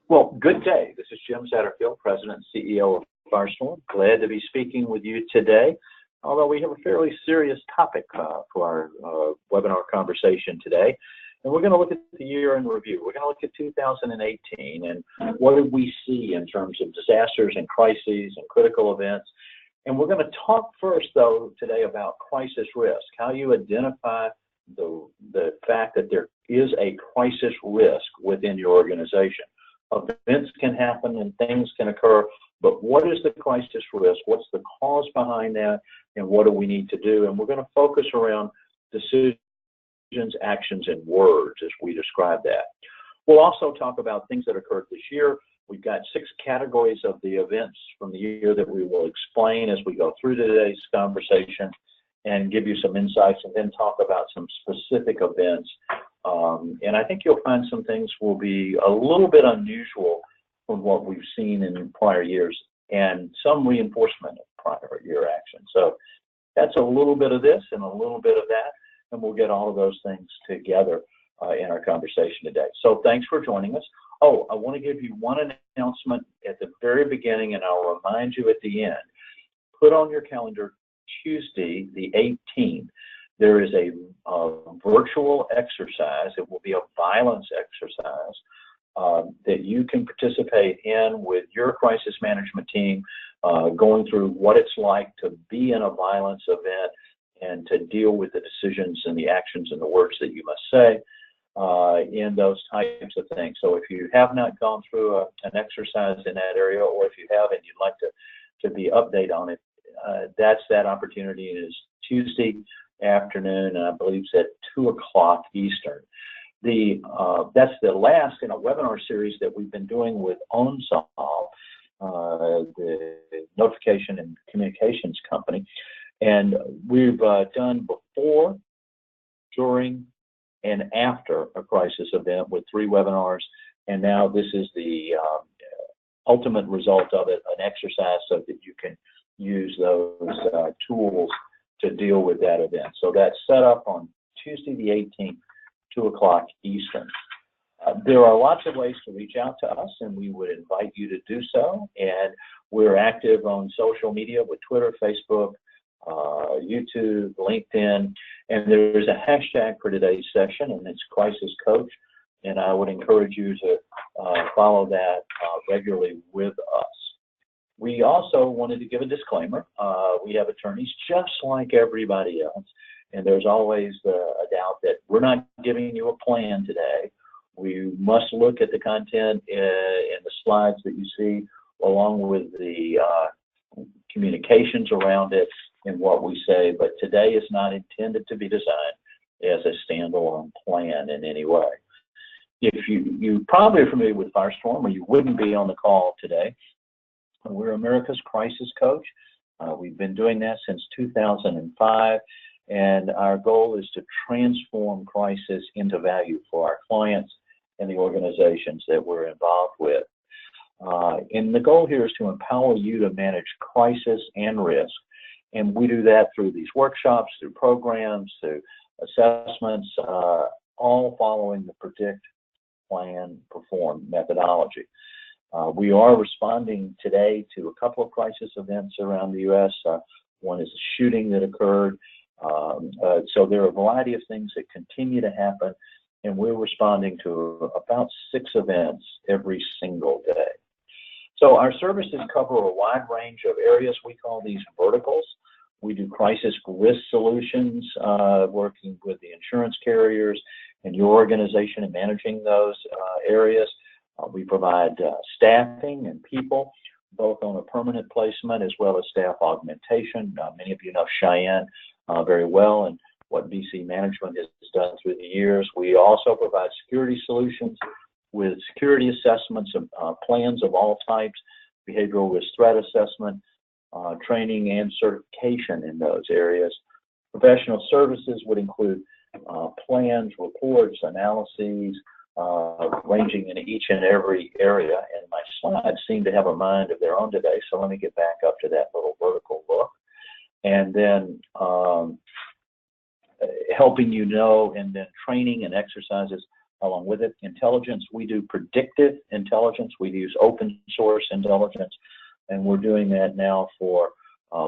Well, good day. This is Jim Satterfield, President and CEO of Firestorm. Glad to be speaking with you today, although we have a fairly serious topic for our webinar conversation today. And we're going to look at the year in review. We're going to look at 2018 and what did we see in terms of disasters and crises and critical events. And we're going to talk first, though, today about crisis risk, how you identify the fact that there is a crisis risk within your organization. Events can happen and things can occur, but what is the crisis risk? What's the cause behind that? And what do we need to do? And we're going to focus around decisions, actions, and words as we describe that. We'll also talk about things that occurred this year. We've got 6 categories of the events from the year that we will explain as we go through today's conversation and give you some insights, and then talk about some specific events. And I think you'll find some things will be a little bit unusual from what we've seen in prior years and some reinforcement of prior year action. So that's a little bit of this and a little bit of that, and we'll get all of those things together in our conversation today. So thanks for joining us. Oh, I want to give you one announcement at the very beginning, and I'll remind you at the end. Put on your calendar Tuesday, the 18th. There is a virtual exercise. It will be a violence exercise that you can participate in with your crisis management team, going through what it's like to be in a violence event and to deal with the decisions and the actions and the words that you must say in those types of things. So if you have not gone through an exercise in that area, or if you have and you'd like to be updated on it, that's that opportunity. It is Tuesday afternoon, and I believe it's at 2 o'clock Eastern. That's the last in a webinar series that we've been doing with OnSolve, the notification and communications company. And we've done before, during, and after a crisis event with 3 webinars. And now this is the ultimate result of it, an exercise so that you can use those tools to deal with that event. So that's set up on Tuesday the 18th, 2 o'clock Eastern. There are lots of ways to reach out to us, and we would invite you to do so. And we're active on social media with Twitter, Facebook, YouTube, LinkedIn, and there's a hashtag for today's session, and it's Crisis Coach. And I would encourage you to follow that regularly with us. We also wanted to give a disclaimer. We have attorneys just like everybody else, and there's always a doubt that we're not giving you a plan today. We must look at the content in the slides that you see, along with the communications around it and what we say, but today is not intended to be designed as a standalone plan in any way. If you probably are familiar with Firestorm, or you wouldn't be on the call today. We're America's crisis coach. We've been doing that since 2005, and our goal is to transform crisis into value for our clients and the organizations that we're involved with. And the goal here is to empower you to manage crisis and risk, and we do that through these workshops, through programs, through assessments, all following the predict, plan, perform methodology. We are responding today to a couple of crisis events around the U.S. One is a shooting that occurred. So there are a variety of things that continue to happen, and we're responding to about 6 events every single day. So our services cover a wide range of areas. We call these verticals. We do crisis risk solutions, working with the insurance carriers and your organization and managing those areas. We provide staffing and people, both on a permanent placement as well as staff augmentation. Many of you know Cheyenne very well and what BC management has done through the years. We also provide security solutions with security assessments and plans of all types, behavioral risk threat assessment, training and certification in those areas. Professional services would include plans, reports, analyses, ranging in each and every area. And my slides seem to have a mind of their own today, so let me get back up to that little vertical look. And then helping you know, and then training and exercises along with it. Intelligence, we do predictive intelligence. We use open source intelligence, and we're doing that now for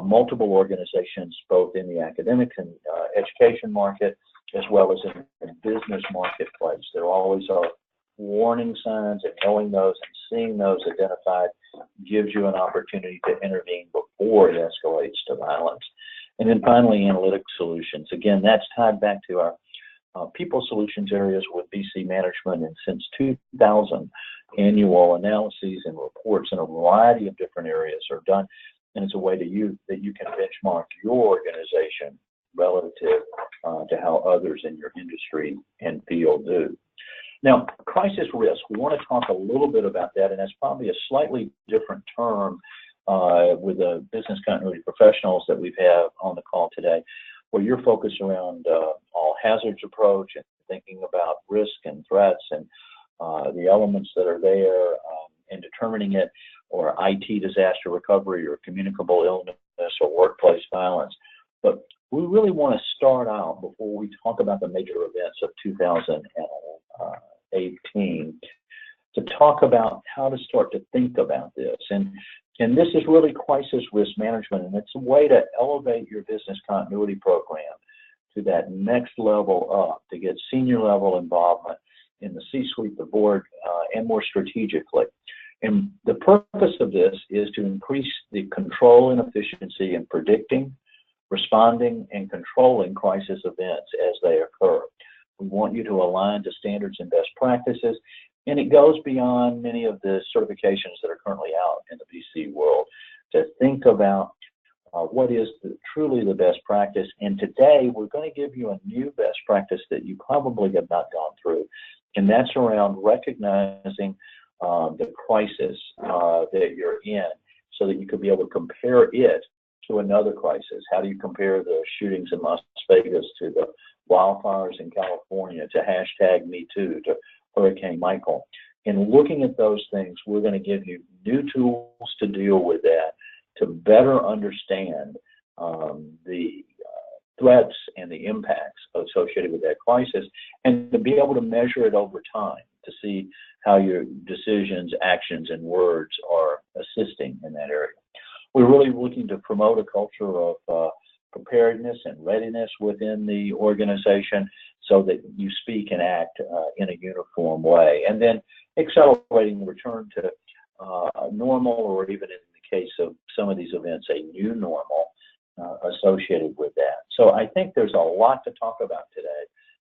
multiple organizations, both in the academic and education market, as well as in the business marketplace. There always are warning signs, and knowing those and seeing those identified gives you an opportunity to intervene before it escalates to violence. And then finally, analytic solutions. Again, that's tied back to our people solutions areas with BC management, and since 2000, annual analyses and reports in a variety of different areas are done, and it's a way that you can benchmark your organization relative to how others in your industry and field do. Now, crisis risk, we want to talk a little bit about that, and that's probably a slightly different term with the business continuity professionals that we've had on the call today, where you're focused around all hazards approach and thinking about risk and threats and the elements that are there and determining it, or IT disaster recovery, or communicable illness, or workplace violence. But we really want to start out, before we talk about the major events of 2018, to talk about how to start to think about this. And this is really crisis risk management, and it's a way to elevate your business continuity program to that next level up, to get senior level involvement in the C-suite, the board, and more strategically. And the purpose of this is to increase the control and efficiency in predicting, responding, and controlling crisis events as they occur. We want you to align to standards and best practices, and it goes beyond many of the certifications that are currently out in the BC world to think about what is truly the best practice. And today, we're going to give you a new best practice that you probably have not gone through, and that's around recognizing the crisis that you're in, so that you could be able to compare it to another crisis. How do you compare the shootings in Las Vegas to the wildfires in California, to #MeToo, to Hurricane Michael? In looking at those things, we're going to give you new tools to deal with that, to better understand the threats and the impacts associated with that crisis, and to be able to measure it over time, to see how your decisions, actions, and words are assisting in that area. We're really looking to promote a culture of preparedness and readiness within the organization, so that you speak and act in a uniform way. And then accelerating the return to normal, or even in the case of some of these events, a new normal associated with that. So I think there's a lot to talk about today,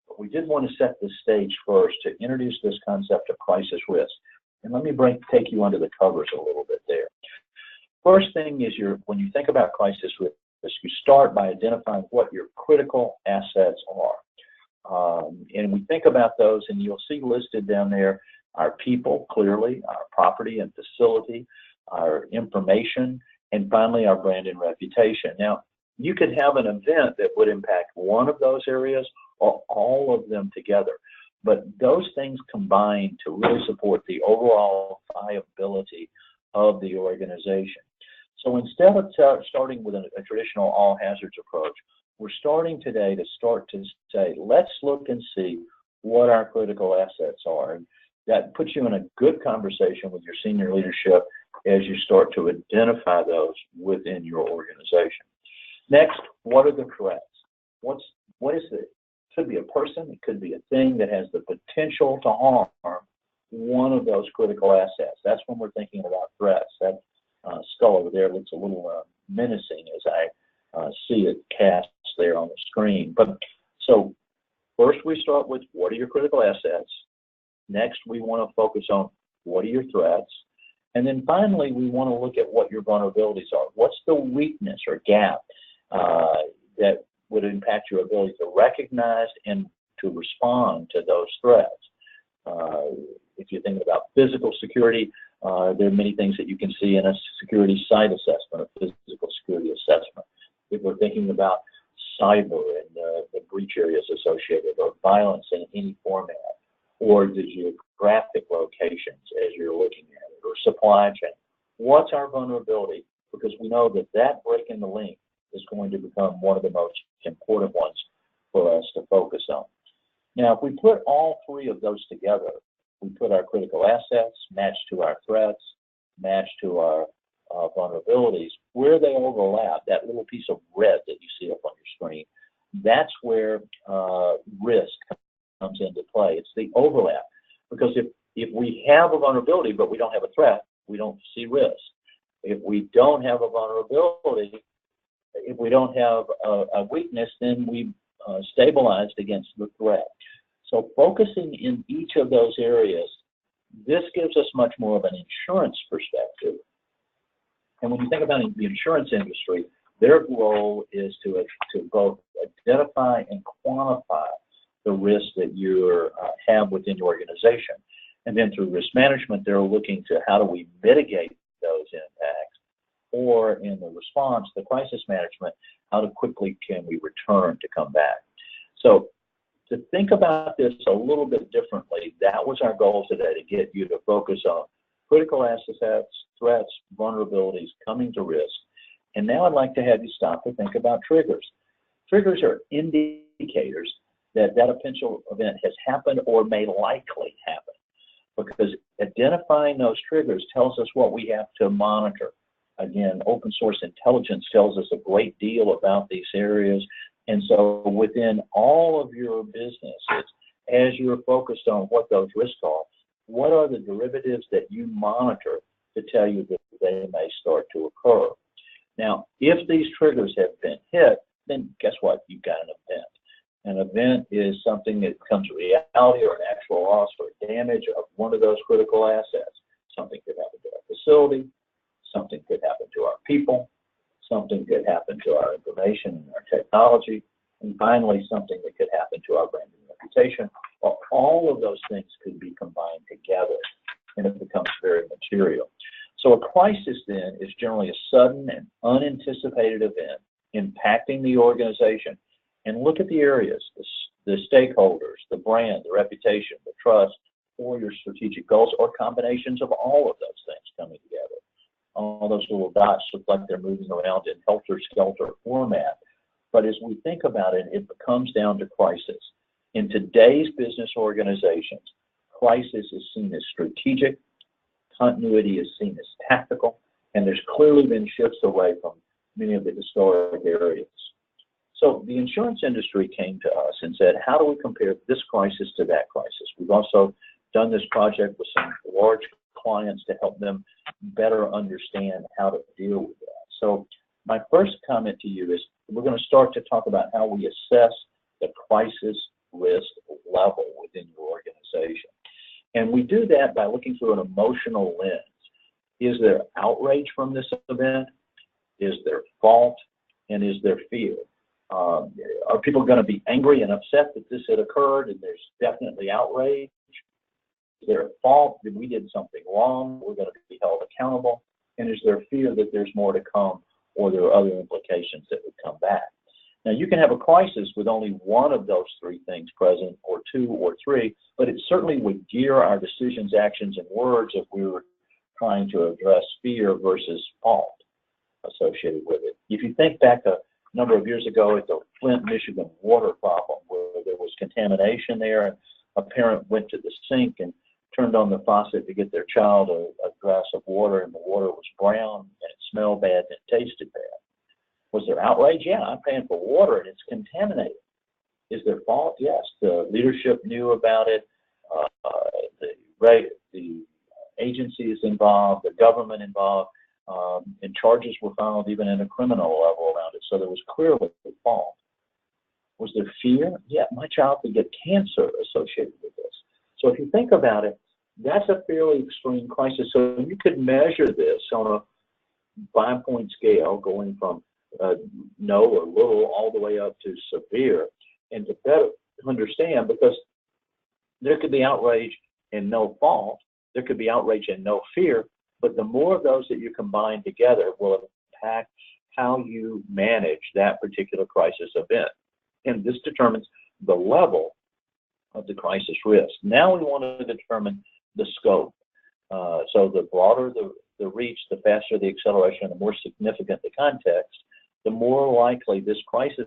but we did want to set the stage first to introduce this concept of crisis risk. And let me take you under the covers a little bit there. First thing is, when you think about crisis risk, you start by identifying what your critical assets are. And we think about those, and you'll see listed down there our people, clearly, our property and facility, our information, and finally our brand and reputation. Now, you could have an event that would impact one of those areas or all of them together, but those things combine to really support the overall viability of the organization. So instead of starting with a traditional all hazards approach, we're starting today to say, let's look and see what our critical assets are. And that puts you in a good conversation with your senior leadership as you start to identify those within your organization. Next, what are the threats? What is it? It could be a person, it could be a thing that has the potential to harm one of those critical assets. That's when we're thinking about threats. That skull over there looks a little menacing as I see it cast there on the screen. But so first we start with, what are your critical assets? Next, we want to focus on what are your threats? And then finally, we want to look at what your vulnerabilities are. What's the weakness or gap that would impact your ability to recognize and to respond to those threats? If you're thinking about physical security, there are many things that you can see in a security site assessment, a physical security assessment. If we're thinking about cyber and the breach areas associated, or violence in any format, or the geographic locations as you're looking at it, or supply chain, what's our vulnerability? Because we know that break in the link is going to become one of the most important ones for us to focus on. Now, if we put all three of those together, we put our critical assets matched to our threats, matched to our vulnerabilities, where they overlap, that little piece of red that you see up on your screen, that's where risk comes into play. It's the overlap. Because if we have a vulnerability but we don't have a threat, we don't see risk. If we don't have a vulnerability, if we don't have a weakness, then we stabilized against the threat. So focusing in each of those areas, this gives us much more of an insurance perspective. And when you think about the insurance industry, their role is to both identify and quantify the risks that you have within your organization. And then through risk management, they're looking to how do we mitigate those impacts, or in the response, the crisis management, how quickly can we return to come back. So to think about this a little bit differently, that was our goal today, to get you to focus on critical assets, threats, vulnerabilities, coming to risk. And now I'd like to have you stop to think about triggers. Triggers are indicators that a potential event has happened or may likely happen, because identifying those triggers tells us what we have to monitor. Again, open source intelligence tells us a great deal about these areas. And so within all of your businesses, as you're focused on what those risks are, what are the derivatives that you monitor to tell you that they may start to occur? Now, if these triggers have been hit, then guess what? You've got an event. An event is something that becomes a reality or an actual loss or damage of one of those critical assets. Something could happen to our facility, something could happen to our people, something could happen to our information and our technology, and finally something that could happen to our brand and reputation. Well, all of those things could be combined together, and it becomes very material. So a crisis then is generally a sudden and unanticipated event impacting the organization. And look at the areas, the stakeholders, the brand, the reputation, the trust, or your strategic goals, or combinations of all of those things coming together. All those little dots look like they're moving around in helter-skelter format. But as we think about it, it comes down to crisis. In today's business organizations, crisis is seen as strategic, continuity is seen as tactical, and there's clearly been shifts away from many of the historic areas. So the insurance industry came to us and said, how do we compare this crisis to that crisis? We've also done this project with some large clients to help them better understand how to deal with that. So my first comment to you is we're going to start to talk about how we assess the crisis risk level within your organization. And we do that by looking through an emotional lens. Is there outrage from this event? Is there fault? And is there fear? Are people going to be angry and upset that this had occurred and there's definitely outrage? Is there a fault that we did something wrong? We're going to be held accountable? And is there fear that there's more to come, or there are other implications that would come back? Now, you can have a crisis with only one of those three things present, or two or three, but it certainly would gear our decisions, actions, and words if we were trying to address fear versus fault associated with it. If you think back a number of years ago at the Flint, Michigan water problem, where there was contamination there, and a parent went to the sink and turned on the faucet to get their child a glass of water, and the water was brown, and it smelled bad, and it tasted bad. Was there outrage? Yeah, I'm paying for water, and it's contaminated. Is there fault? Yes. The leadership knew about it. The agencies involved, the government involved, and charges were filed even at a criminal level around it. So there was clearly fault. Was there fear? Yeah, my child could get cancer associated with this. So if you think about it, that's a fairly extreme crisis. So you could measure this on a 5-point scale, going from no or little all the way up to severe, and to better understand, because there could be outrage and no fault, there could be outrage and no fear, but the more of those that you combine together will impact how you manage that particular crisis event. And this determines the level of the crisis risk. Now we want to determine the scope. So the broader the reach, the faster the acceleration, the more significant the context, the more likely this crisis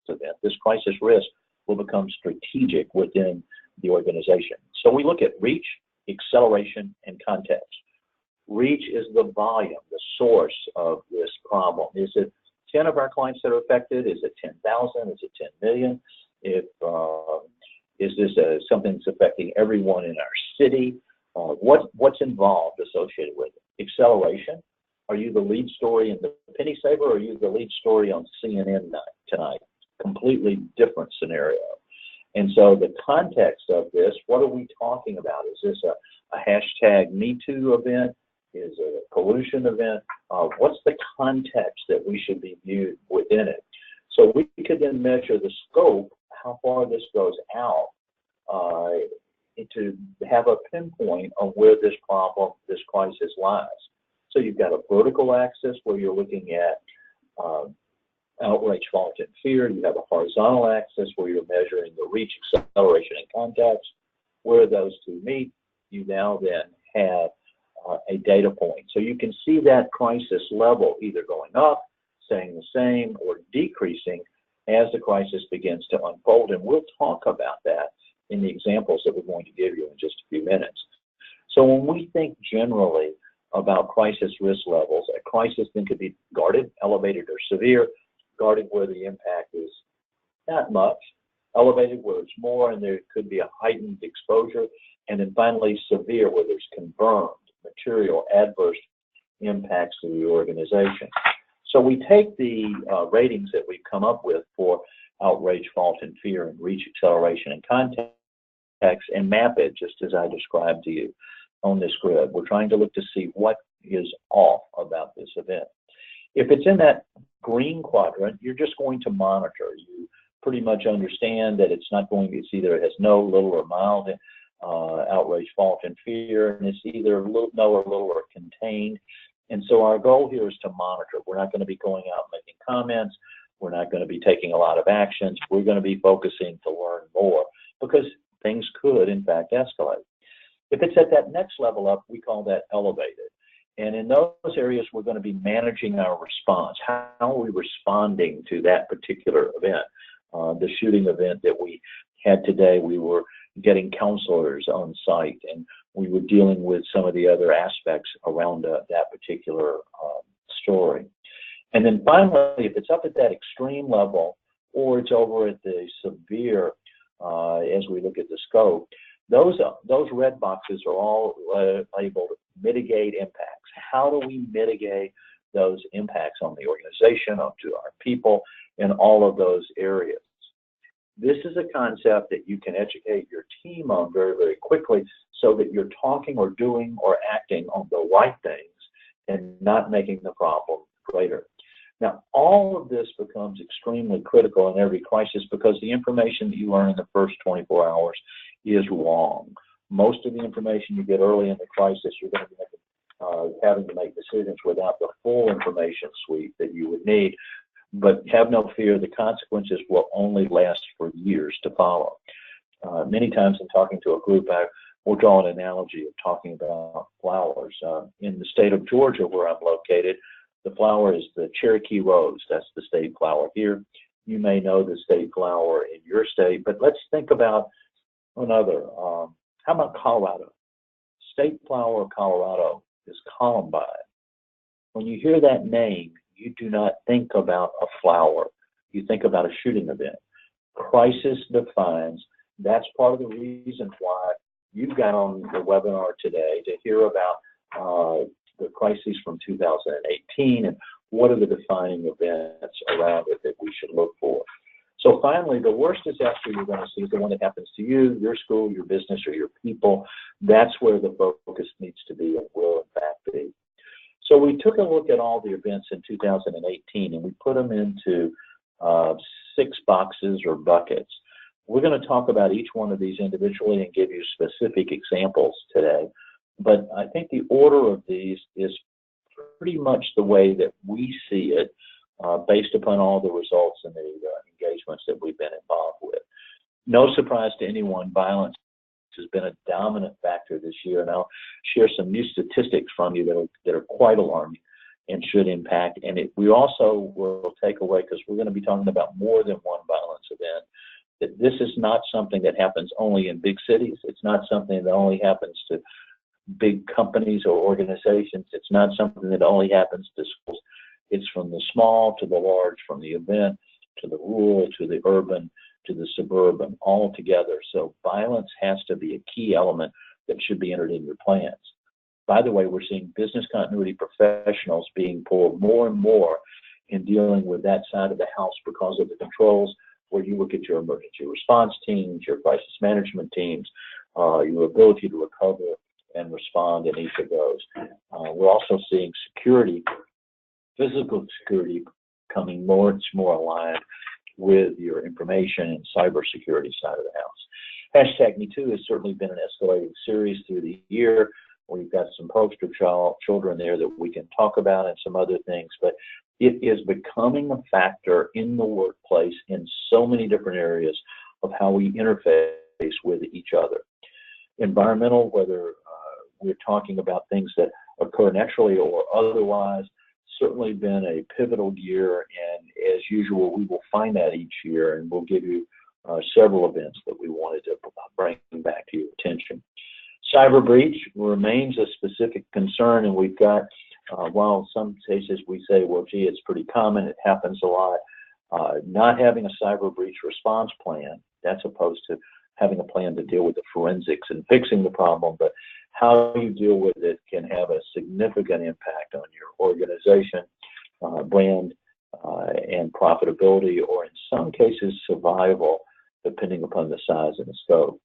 event, this crisis risk, will become strategic within the organization. So we look at reach, acceleration, and context. Reach is the volume, the source of this problem. Is it 10 of our clients that are affected? Is it 10,000? Is it 10 million? Is this something that's affecting everyone in our city? What's involved associated with it? Acceleration. Are you the lead story in the Penny Saver, or are you the lead story on CNN tonight? Completely different scenario. And so the context of this, what are we talking about? Is this a hashtag Me Too event? Is it a pollution event? What's the context that we should be viewed within it? So we could then measure the scope, how far this goes out, to have a pinpoint on where this problem, this crisis lies. So you've got a vertical axis where you're looking at outrage, fault, and fear. You have a horizontal axis where you're measuring the reach, acceleration, and context. Where those two meet, you now then have a data point. So you can see that crisis level either going up, staying the same, or decreasing as the crisis begins to unfold. And we'll talk about that in the examples that we're going to give you in just a few minutes. So when we think generally about crisis risk levels, a crisis then could be guarded, elevated, or severe. Guarded where the impact is not much, elevated where it's more, and there could be a heightened exposure, and then finally severe where there's confirmed material adverse impacts to the organization. So we take the ratings that we've come up with for outrage, fault, and fear, and reach, acceleration, and context, and map it just as I described to you on this grid. We're trying to look to see what is off about this event. If it's in that green quadrant, you're just going to monitor. You pretty much understand that it's not going to, it's either it has no, little, or mild outrage, fault, and fear, and it's either little, no, or little, or contained. And so our goal here is to monitor. We're not going to be going out and making comments. We're not going to be taking a lot of actions. We're going to be focusing to learn more, because things could, in fact, escalate. If it's at that next level up, we call that elevated. And in those areas, we're going to be managing our response. How are we responding to that particular event? The shooting event that we had today, we were getting counselors on site, and we were dealing with some of the other aspects around that particular story. And then finally, if it's up at that extreme level, or it's over at the severe, as we look at the scope, those red boxes are all labeled mitigate impacts. How do we mitigate those impacts on the organization, onto our people, in all of those areas? This is a concept that you can educate your team on very, very quickly, so that you're talking or doing or acting on the right things and not making the problem greater. Now, all of this becomes extremely critical in every crisis, because the information that you learn in the first 24 hours is wrong. Most of the information you get early in the crisis, you're going to be having to make decisions without the full information suite that you would need. But have no fear, the consequences will only last for years to follow. Many times in talking to a group, I will draw an analogy of talking about flowers. In the state of Georgia, where I'm located, the flower is the Cherokee rose. That's the state flower here. You may know the state flower in your state, but let's think about another. How about Colorado? State flower of Colorado is columbine. When you hear that name, you do not think about a flower. You think about a shooting event. Crisis defines. That's part of the reason why you've got on the webinar today to hear about the crises from 2018 and what are the defining events around it that we should look for. So finally, the worst disaster you're going to see is the one that happens to you, your school, your business, or your people. That's where the focus needs to be and will, in fact, be. So we took a look at all the events in 2018, and we put them into 6 boxes or buckets. We're going to talk about each one of these individually and give you specific examples today. But I think the order of these is pretty much the way that we see it, based upon all the results and the engagements that we've been involved with. No surprise to anyone, violence has been a dominant factor this year, and I'll share some new statistics from you that are quite alarming and should impact. And we also will take away, because we're going to be talking about more than one violence event, that this is not something that happens only in big cities. It's not something that only happens to big companies or organizations. It's not something that only happens to schools. It's from the small to the large, from the event to the rural to the urban to the suburban, all together. So violence has to be a key element that should be entered in your plans. By the way, we're seeing business continuity professionals being pulled more and more in dealing with that side of the house because of the controls, where you look at your emergency response teams, your crisis management teams, your ability to recover and respond in each of those. We're also seeing security, physical security, coming much more aligned with your information and cybersecurity side of the house. Hashtag #MeToo has certainly been an escalating series through the year. We've got some poster children there that we can talk about and some other things, but it is becoming a factor in the workplace in so many different areas of how we interface with each other. Environmental, whether we're talking about things that occur naturally or otherwise, certainly been a pivotal year, and as usual, we will find that each year, and we'll give you several events that we wanted to bring back to your attention. Cyber breach remains a specific concern, and we've got, while in some cases we say, well, gee, it's pretty common, it happens a lot, not having a cyber breach response plan, that's opposed to having a plan to deal with the forensics and fixing the problem, but how you deal with it can have a significant impact on your organization, brand, and profitability, or in some cases survival, depending upon the size and the scope.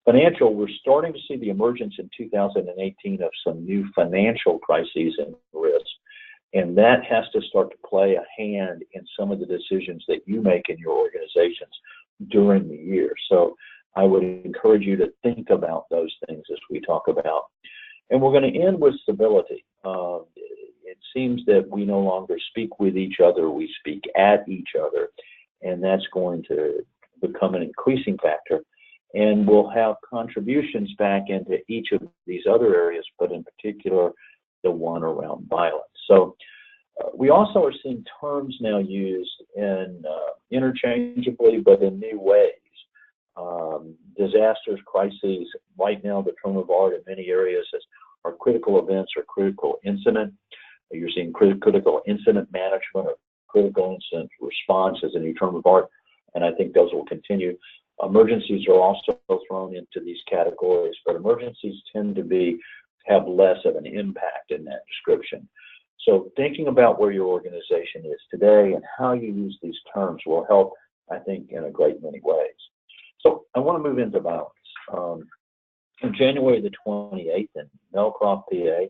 Financial, we're starting to see the emergence in 2018 of some new financial crises and risks, and that has to start to play a hand in some of the decisions that you make in your organizations during the year. So I would encourage you to think about those things as we talk about. And we're going to end with civility. It seems that we no longer speak with each other, we speak at each other, and that's going to become an increasing factor. And we'll have contributions back into each of these other areas, but in particular, the one around violence. So we also are seeing terms now used in interchangeably, but in new ways. Disasters, crises, right now the term of art in many areas are critical events or critical incident. You're seeing critical incident management or critical incident response as a new term of art, and I think those will continue. Emergencies are also thrown into these categories, but emergencies tend to have less of an impact in that description. So thinking about where your organization is today and how you use these terms will help, I think, in a great many ways. So I want to move into violence. On January the 28th in Melcroft, PA,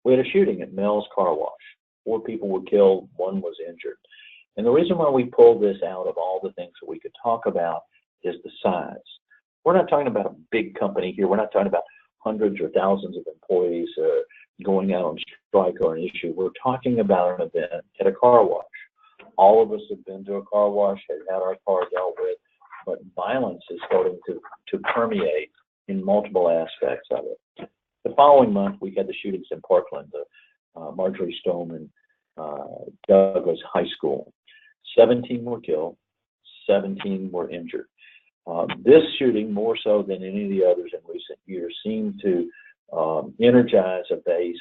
we had a shooting at Mel's Car Wash. 4 people were killed, 1 was injured. And the reason why we pulled this out of all the things that we could talk about is the size. We're not talking about a big company here. We're not talking about hundreds or thousands of employees going out on strike or an issue. We're talking about an event at a car wash. All of us have been to a car wash, have had our car dealt with, but violence is starting to permeate in multiple aspects of it. The following month, we had the shootings in Parkland, the Marjorie Stoneman Douglas High School. 17 were killed, 17 were injured. This shooting, more so than any of the others in recent years, seemed to energize a base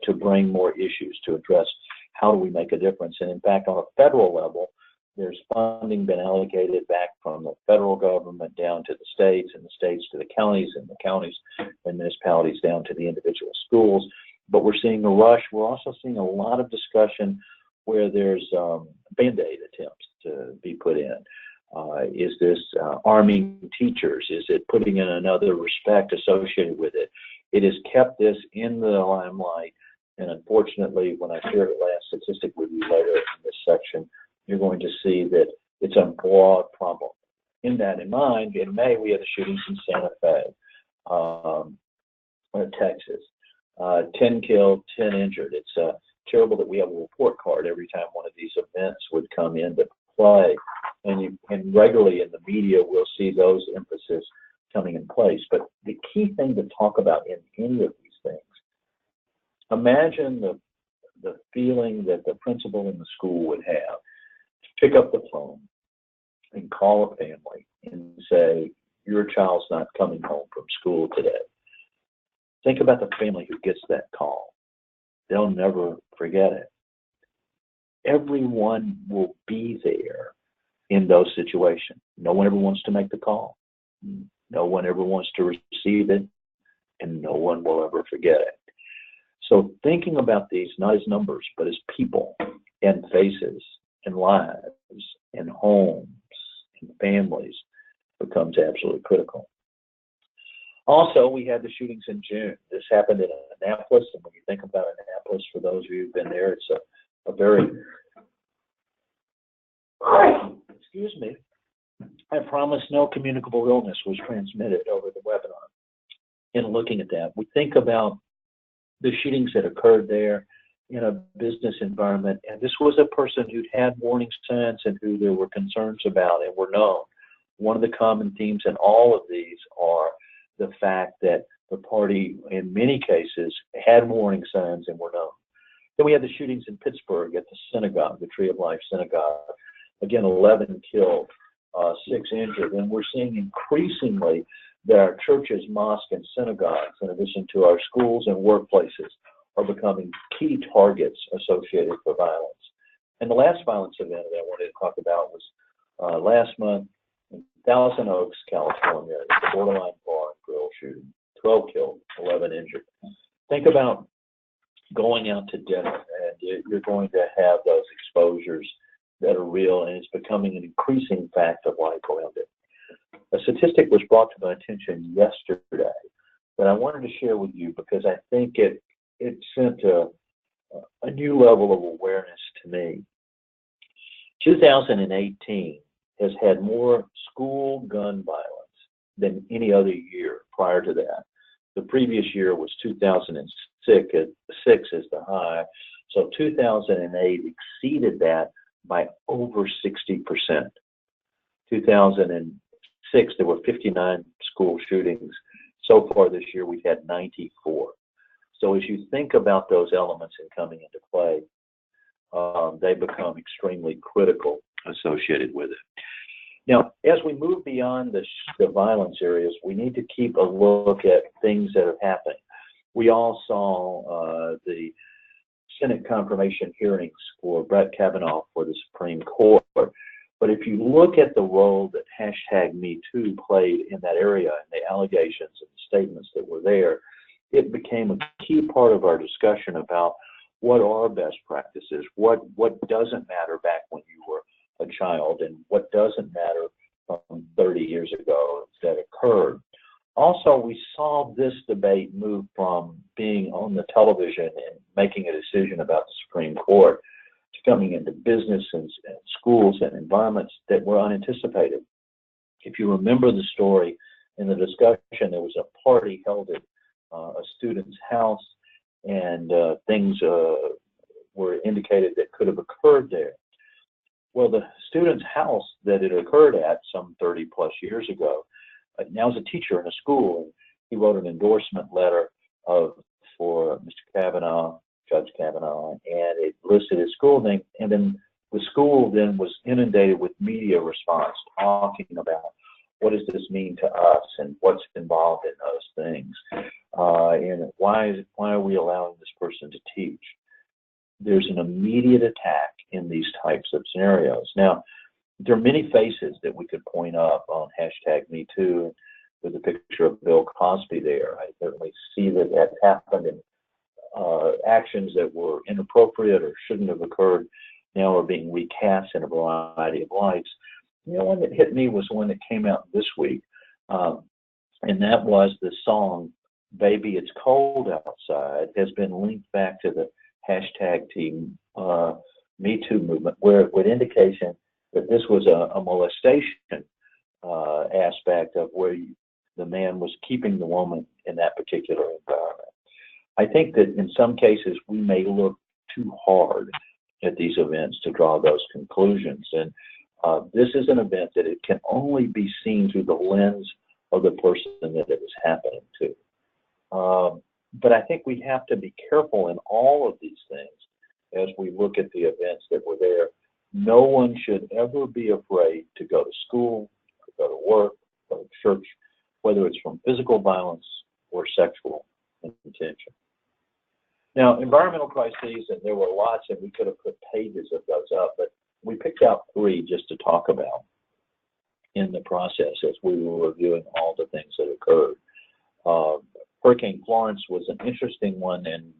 to bring more issues to address how do we make a difference. And in fact, on a federal level, there's funding been allocated back from the federal government down to the states, and the states to the counties, and the counties and municipalities down to the individual schools. But we're seeing a rush. We're also seeing a lot of discussion where there's Band-Aid attempts to be put in. Is this arming teachers? Is it putting in another respect associated with it? It has kept this in the limelight, and unfortunately, when I share the last statistic with you later in this section, you're going to see that it's a broad problem. In that in mind, in May, we had a shooting in Santa Fe, Texas. 10 killed, 10 injured. It's terrible that we have a report card every time one of these events would come into play. And regularly in the media, we'll see those emphasis coming in place. But the key thing to talk about in any of these things, imagine the feeling that the principal in the school would have to pick up the phone and call a family and say, your child's not coming home from school today. Think about the family who gets that call. They'll never forget it. Everyone will be there in those situations. No one ever wants to make the call. No one ever wants to receive it, and no one will ever forget it. So thinking about these not as numbers, but as people and faces and lives and homes and families becomes absolutely critical. Also, we had the shootings in June. This happened in Annapolis, and when you think about Annapolis, for those of you who've been there, it's a very, excuse me, I promise no communicable illness was transmitted over the webinar. In looking at that, we think about the shootings that occurred there in a business environment, and this was a person who'd had warning signs and who there were concerns about and were known. One of the common themes in all of these are the fact that the party, in many cases, had warning signs and were known. Then we had the shootings in Pittsburgh at the synagogue, the Tree of Life synagogue. Again, 11 killed, 6 injured, and we're seeing increasingly that our churches, mosques, and synagogues, in addition to our schools and workplaces, are becoming key targets associated with violence. And the last violence event that I wanted to talk about was last month in Thousand Oaks, California, the borderline bar and grill shooting. 12 killed, 11 injured. Think about going out to dinner, and you're going to have those exposures that are real, and it's becoming an increasing fact of life around it. A statistic was brought to my attention yesterday that I wanted to share with you because I think it sent a new level of awareness to me. 2018 has had more school gun violence than any other year prior to that. The previous year was 2006 as the high, so 2008 exceeded that by over 60%. 2006, there were 59 school shootings. So far this year, we've had 94. So as you think about those elements and coming into play, they become extremely critical associated with it. Now, as we move beyond the violence areas, we need to keep a look at things that are happening. We all saw the Senate confirmation hearings for Brett Kavanaugh for the Supreme Court. But if you look at the role that #MeToo played in that area and the allegations and the statements that were there, it became a key part of our discussion about what are best practices, what doesn't matter back when you were a child, and what doesn't matter from 30 years ago that occurred. Also, we saw this debate move from being on the television and making a decision about the Supreme Court to coming into business and schools and environments that were unanticipated. If you remember the story in the discussion, there was a party held at a student's house, and things were indicated that could have occurred there. Well, the student's house that it occurred at some 30 plus years ago, now is a teacher in a school, and he wrote an endorsement letter for Mr. Kavanaugh, Judge Kavanaugh, and it listed his school name, and then the school then was inundated with media response talking about what does this mean to us and what's involved in those things, and why are we allowing this person to teach? There's an immediate attack in these types of scenarios. Now, there are many faces that we could point up on #MeToo with a picture of Bill Cosby there. I certainly see that that's happened, and actions that were inappropriate or shouldn't have occurred now are being recast in a variety of lights. You know, one that hit me was one that came out this week, and that was the song "Baby It's Cold Outside" has been linked back to the #Team #MeToo movement, where it would indication that this was a molestation aspect of where the man was keeping the woman in that particular environment. I think that in some cases we may look too hard at these events to draw those conclusions, and this is an event that it can only be seen through the lens of the person that it is happening to. But I think we have to be careful in all of these things as we look at the events that were there. No one should ever be afraid to go to school, to go to work, go to church, whether it's from physical violence or sexual intention. Now, environmental crises, and there were lots, and we could have put pages of those up, but we picked out 3 just to talk about in the process as we were reviewing all the things that occurred. Hurricane Florence was an interesting one, and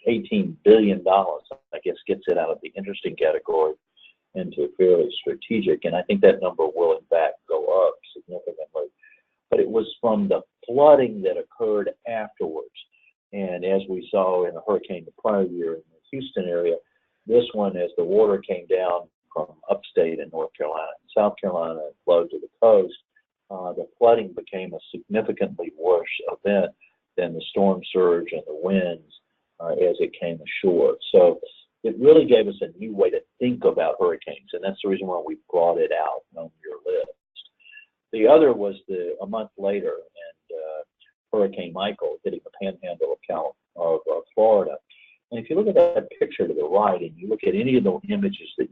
$18 billion, I guess, gets it out of the interesting category into fairly strategic, and I think that number will, in fact, go up significantly. But it was from the flooding that occurred afterwards. And as we saw in the hurricane the prior year in the Houston area, this one, as the water came down from upstate in North Carolina and South Carolina and flowed to the coast, the flooding became a significantly worse event than the storm surge and the winds as it came ashore. So it really gave us a new way to think about hurricanes, and that's the reason why we brought it out on your list. The other was a month later, and Hurricane Michael hitting the panhandle of Florida. And if you look at that picture to the right, and you look at any of the images that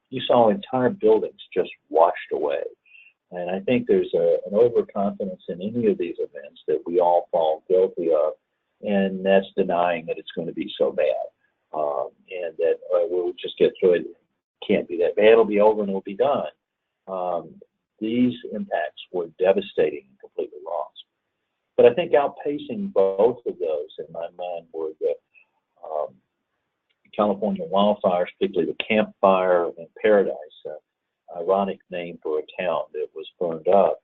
you saw entire buildings just washed away. And I think there's an overconfidence in any of these events that we all fall guilty of, and that's denying that it's going to be so bad, and that we'll just get through it. It can't be that bad. It'll be over and it'll be done. These impacts were devastating and completely lost. But I think outpacing both of those in my mind were the California wildfires, particularly the Camp Fire in Paradise, ironic name for a town that was burned up.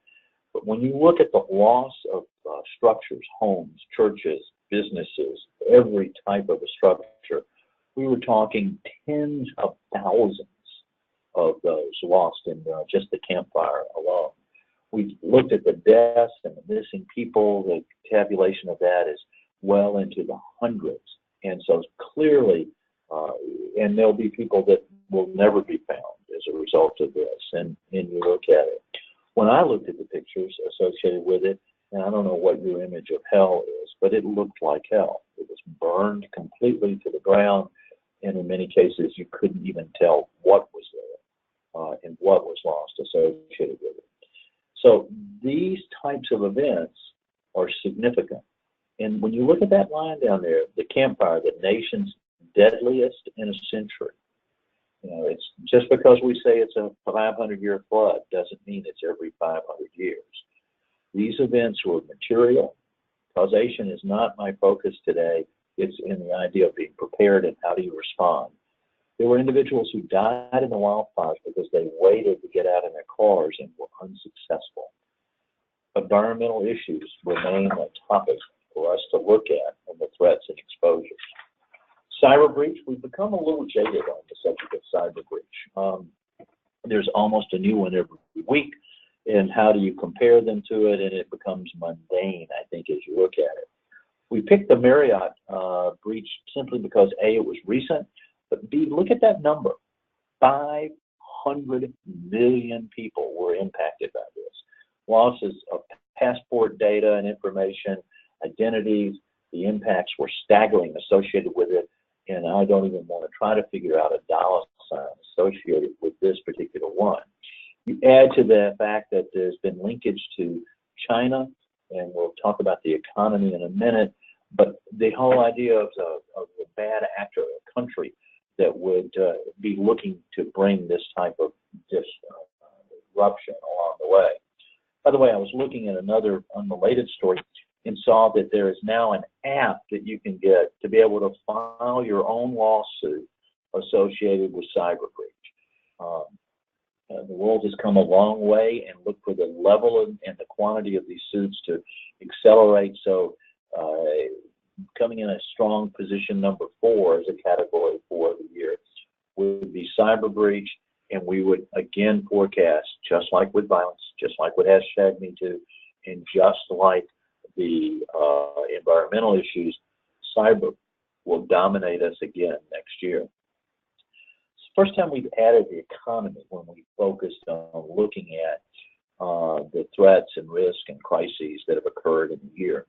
But when you look at the loss of structures, homes, churches, businesses, every type of a structure, we were talking tens of thousands of those lost in just the Camp Fire alone. We looked at the deaths and the missing people. The tabulation of that is well into the hundreds. And so clearly, and there'll be people that will never be found as a result of this. And you look at it. When I looked at the pictures associated with it, and I don't know what your image of hell is, but it looked like hell. It was burned completely to the ground, and in many cases, you couldn't even tell what was there and what was lost associated with it. So these types of events are significant. And when you look at that line down there, the Camp Fire, the nation's deadliest in a century, it's just because we say it's a 500-year flood doesn't mean it's every 500 years. These events were material. Causation is not my focus today. It's in the idea of being prepared and how do you respond. There were individuals who died in the wildfires because they waited to get out in their cars and were unsuccessful. Environmental issues remain a topic for us to look at and the threats and exposures. Cyber breach, we've become a little jaded on the subject of cyber breach. There's almost a new one every week, and how do you compare them to it, and it becomes mundane, I think, as you look at it. We picked the Marriott breach simply because, A, it was recent, but B, look at that number. 500 million people were impacted by this. Losses of passport data and information, identities, the impacts were staggering associated with it, and I don't even want to try to figure out a dollar sign associated with this particular one. You add to the fact that there's been linkage to China, and we'll talk about the economy in a minute, but the whole idea of a bad actor, a country that would be looking to bring this type of disruption along the way. By the way, I was looking at another unrelated story and saw that there is now an app that you can get to be able to file your own lawsuit associated with cyber breach. The world has come a long way, and look for the level and the quantity of these suits to accelerate. So coming in a strong position, number 4 as a category for the year would be cyber breach, and we would again forecast, just like with violence, just like with #MeToo, and just like the environmental issues, cyber will dominate us again next year. It's the first time we've added the economy when we focused on looking at the threats and risks and crises that have occurred in the year.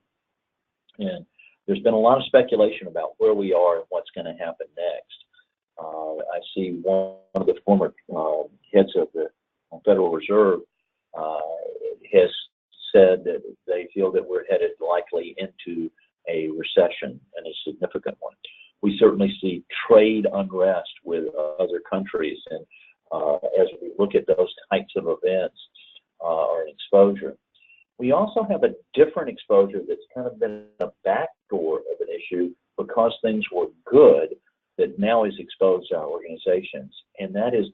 And there's been a lot of speculation about where we are and what's going to happen next. I see one of the former heads of the Federal Reserve has said that they feel that we're headed likely into a recession, and a significant one. We certainly see trade unrest with other countries, and as we look at those types of events or an exposure. We also have a different exposure that's kind of been a backdoor of an issue because things were good that now is exposed to our organizations, and that is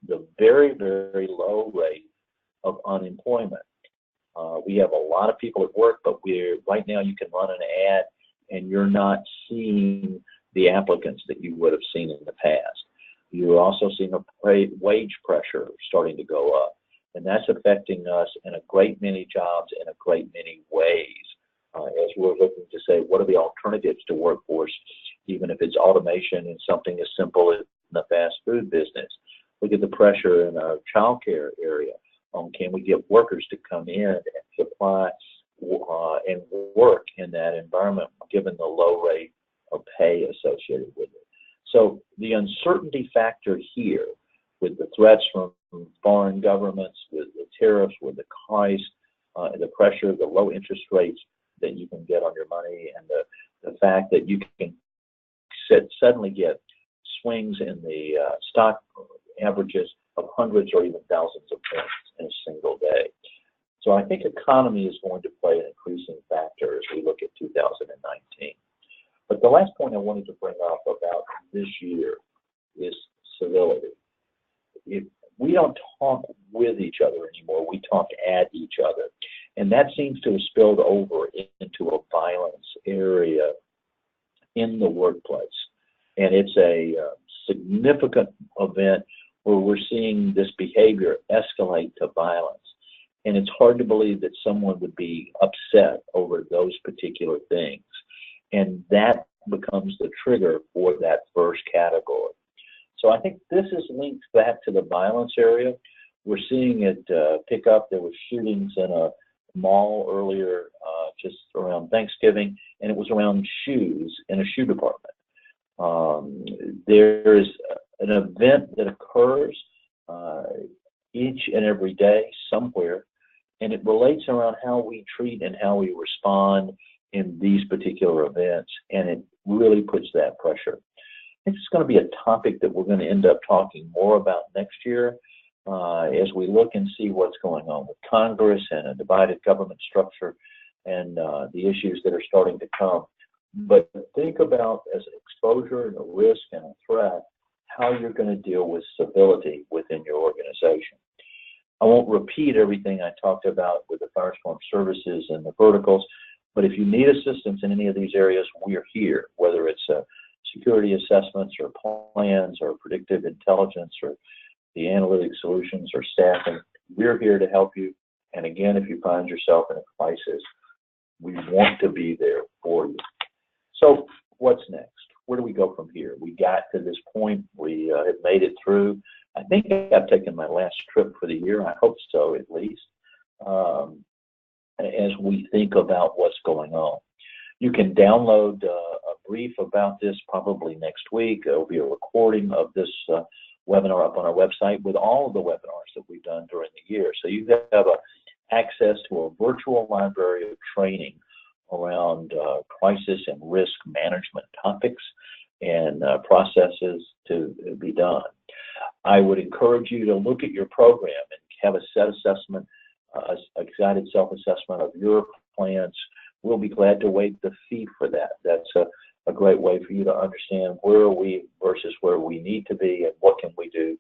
the very, very low rate of unemployment. We have a lot of people at work, but right now you can run an ad and you're not seeing the applicants that you would have seen in the past. You're also seeing a wage pressure starting to go up, and that's affecting us in a great many jobs in a great many ways. As we're looking to say, what are the alternatives to workforce, even if it's automation and something as simple as the fast food business. Look at the pressure in our childcare area on can we get workers to come in and supply and work in that environment given the low rate of pay associated with it. So the uncertainty factor here with the threats from foreign governments, with the tariffs, with the price, the pressure, the low interest rates that you can get on your money, and the fact that you can suddenly get swings in the stock averages of hundreds or even thousands of points in a single day. So I think economy is going to play an increasing factor as we look at 2019. But the last point I wanted to bring up about this year is civility. We don't talk with each other anymore. We talk at each other. And that seems to have spilled over into a violence area in the workplace. And it's a significant event where we're seeing this behavior escalate to violence. And it's hard to believe that someone would be upset over those particular things. And that becomes the trigger for that first category. So I think this is linked back to the violence area. We're seeing it pick up. There were shootings in a mall earlier, just around Thanksgiving, and it was around shoes in a shoe department. There is an event that occurs each and every day somewhere, and it relates around how we treat and how we respond in these particular events, and it really puts that pressure. I think it's going to be a topic that we're going to end up talking more about next year as we look and see what's going on with Congress and a divided government structure and the issues that are starting to come. But think about as an exposure and a risk and a threat, how you're going to deal with civility within your organization. I won't repeat everything I talked about with the Firestorm services and the verticals, but if you need assistance in any of these areas, we are here, whether it's security assessments or plans or predictive intelligence or the analytic solutions or staffing. We're here to help you. And again, if you find yourself in a crisis, we want to be there for you. So what's next? Where do we go from here? We got to this point. We have made it through. I think I've taken my last trip for the year. I hope so, at least, as we think about what's going on. You can download a brief about this probably next week. There will be a recording of this webinar up on our website with all of the webinars that we've done during the year. So you have access to a virtual library of training around crisis and risk management topics and processes to be done. I would encourage you to look at your program and have a set assessment, a guided self-assessment of your plans. We'll be glad to waive the fee for that. That's a great way for you to understand where are we versus where we need to be and what can we do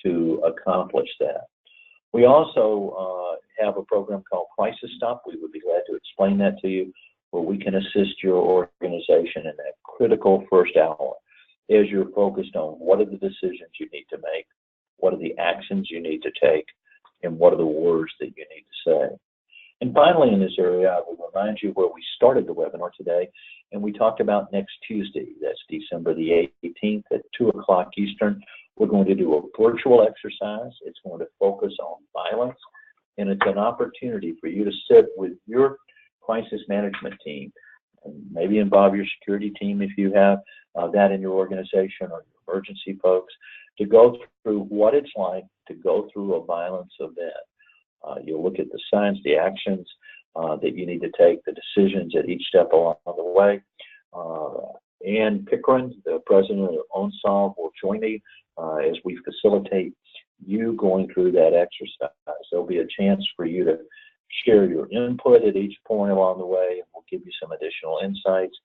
to accomplish that. We also have a program called Crisis Stop. We would be glad to explain that to you, where we can assist your organization in that critical first hour as you're focused on what are the decisions you need to make, what are the actions you need to take, and what are the words that you need to say. And finally, in this area, I will remind you where we started the webinar today, and we talked about next Tuesday. That's December the 18th at 2 o'clock Eastern. We're going to do a virtual exercise. It's going to focus on violence, and it's an opportunity for you to sit with your crisis management team and maybe involve your security team if you have that in your organization, or your emergency folks, to go through what it's like to go through a violence event. You'll look at the signs, the actions that you need to take, the decisions at each step along the way. Ann Pickering, the president of OnSolve, will join me as we facilitate you going through that exercise. There'll be a chance for you to share your input at each point along the way, and we'll give you some additional insights.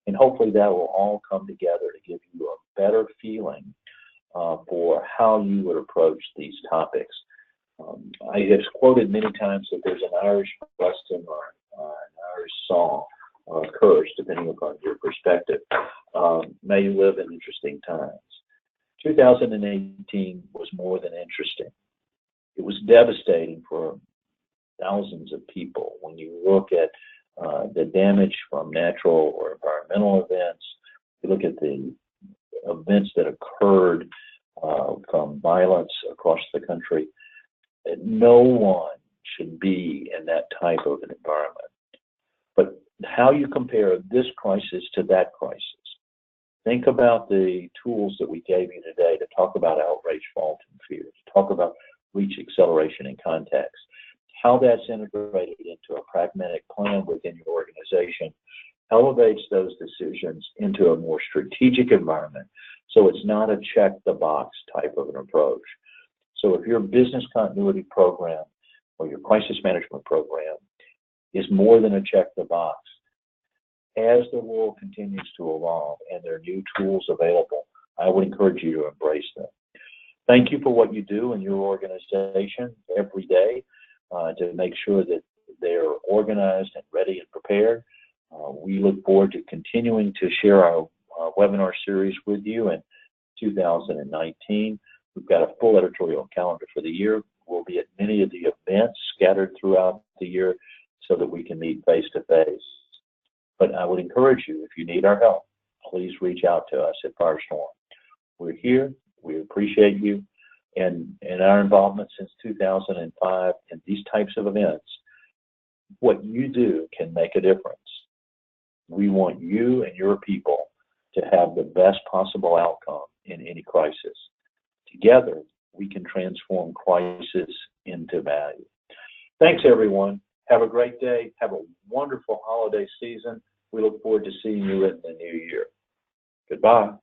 And hopefully that will all come together to give you a better feeling for how you would approach these topics. I have quoted many times that there's an Irish custom or an Irish song or a curse, depending upon your perspective. May you live in interesting times. 2018 was more than interesting. It was devastating for thousands of people. When you look at the damage from natural or environmental events, you look at the events that occurred from violence across the country, no one should be in that type of an environment. But how you compare this crisis to that crisis. Think about the tools that we gave you today to talk about outrage, fault, and fear, to talk about reach, acceleration, and context. How that's integrated into a pragmatic plan within your organization elevates those decisions into a more strategic environment. So it's not a check the box type of an approach. So if your business continuity program or your crisis management program is more than a check the box, as the world continues to evolve and there are new tools available, I would encourage you to embrace them. Thank you for what you do in your organization every day to make sure that they're organized and ready and prepared. We look forward to continuing to share our webinar series with you in 2019. We've got a full editorial calendar for the year. We'll be at many of the events scattered throughout the year so that we can meet face to face. But I would encourage you, if you need our help, please reach out to us at Firestorm. We're here. We appreciate you and our involvement since 2005 in these types of events. What you do can make a difference. We want you and your people to have the best possible outcome in any crisis. Together, we can transform crisis into value. Thanks, everyone. Have a great day. Have a wonderful holiday season. We look forward to seeing you in the new year. Goodbye.